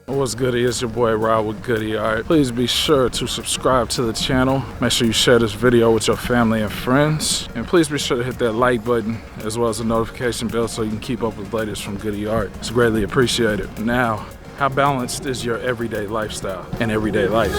What's goodie? It's your boy Rob with Goodie. Alright, please be sure to subscribe to the channel. Make sure you share this video with your family and friends. And please be sure to hit that like button as well as the notification bell so you can keep up with the latest from Goodie Art. It's greatly appreciated. Now, how balanced is your everyday lifestyle and everyday life?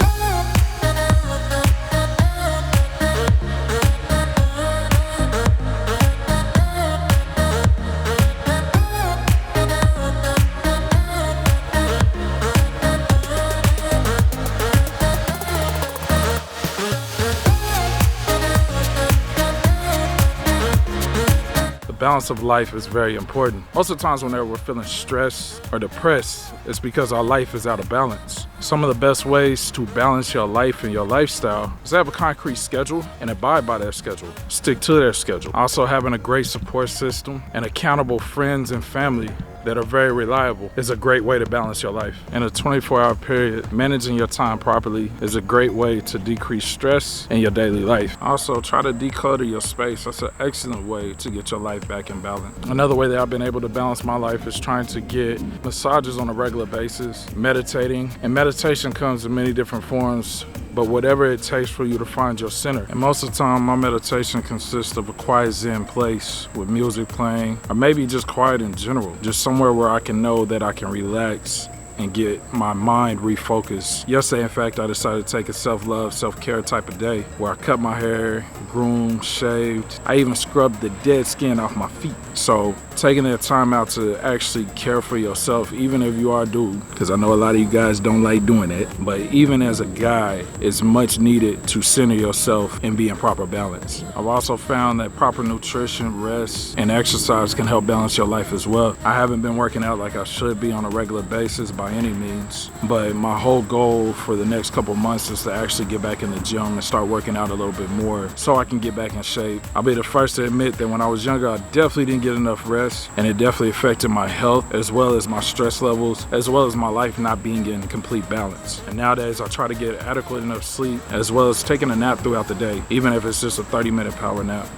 Balance of life is very important. Most of the times whenever we're feeling stressed or depressed, it's because our life is out of balance. Some of the best ways to balance your life and your lifestyle is to have a concrete schedule and abide by that schedule. Stick to their schedule. Also, having a great support system and accountable friends and family that are very reliable is a great way to balance your life. In a 24-hour period, managing your time properly is a great way to decrease stress in your daily life. Also, try to declutter your space. That's an excellent way to get your life back in balance. Another way that I've been able to balance my life is trying to get massages on a regular basis, meditating. And meditation comes in many different forms, but whatever it takes for you to find your center. And most of the time, my meditation consists of a quiet Zen place with music playing, or maybe just quiet in general. Just somewhere where I can know that I can relax and get my mind refocused. Yesterday, in fact, I decided to take a self-love, self-care type of day where I cut my hair, groomed, shaved. I even scrubbed the dead skin off my feet. So taking that time out to actually care for yourself, even if you are a dude, because I know a lot of you guys don't like doing it, but even as a guy, it's much needed to center yourself and be in proper balance. I've also found that proper nutrition, rest, and exercise can help balance your life as well. I haven't been working out like I should be on a regular basis by any means, but my whole goal for the next couple months is to actually get back in the gym and start working out a little bit more so I can get back in shape. I'll be the first to admit that when I was younger, I definitely didn't get enough rest, and it definitely affected my health as well as my stress levels, as well as my life not being in complete balance. And nowadays I try to get adequate enough sleep as well as taking a nap throughout the day, even if it's just a 30-minute power nap.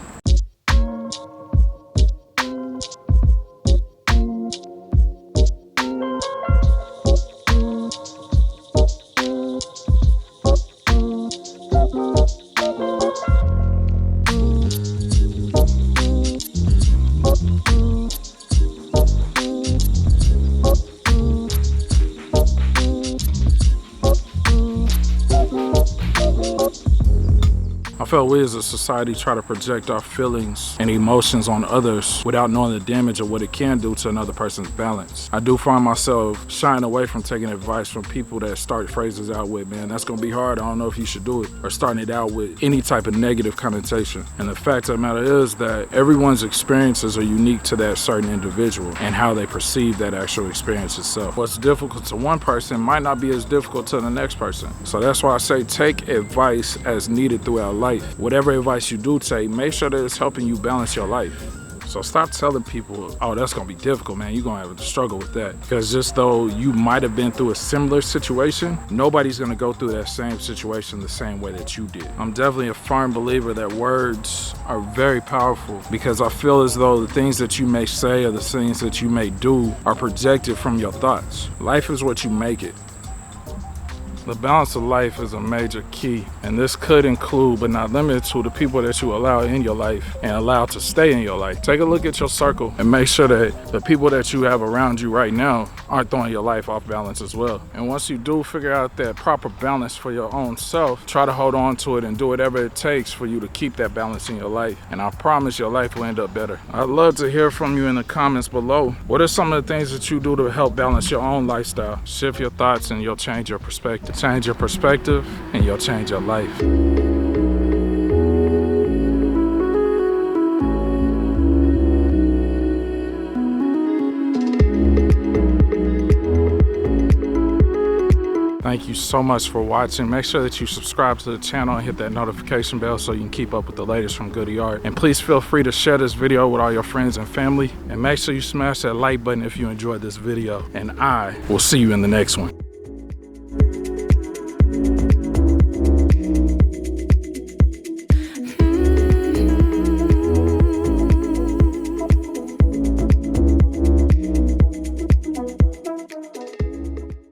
I feel we as a society try to project our feelings and emotions on others without knowing the damage of what it can do to another person's balance. I do find myself shying away from taking advice from people that start phrases out with, man, that's gonna be hard, I don't know if you should do it, or starting it out with any type of negative connotation. And the fact of the matter is that everyone's experiences are unique to that certain individual and how they perceive that actual experience itself. What's difficult to one person might not be as difficult to the next person. So that's why I say take advice as needed throughout life. Whatever advice you do take, make sure that it's helping you balance your life. So stop telling people, oh, that's gonna be difficult, man, you're gonna have to struggle with that. Because just though you might have been through a similar situation, nobody's gonna go through that same situation the same way that you did. I'm definitely a firm believer that words are very powerful, because I feel as though the things that you may say or the things that you may do are projected from your thoughts. Life is what you make it. The balance of life is a major key, and this could include, but not limited to, the people that you allow in your life and allow to stay in your life. Take a look at your circle and make sure that the people that you have around you right now aren't throwing your life off balance as well. And once you do figure out that proper balance for your own self, try to hold on to it and do whatever it takes for you to keep that balance in your life. And I promise your life will end up better. I'd love to hear from you in the comments below. What are some of the things that you do to help balance your own lifestyle? Shift your thoughts and you'll change your perspective. Change your perspective and you'll change your life. Thank you so much for watching. Make sure that you subscribe to the channel and hit that notification bell so you can keep up with the latest from Goodie Art. And please feel free to share this video with all your friends and family. And make sure you smash that like button if you enjoyed this video. And I will see you in the next one.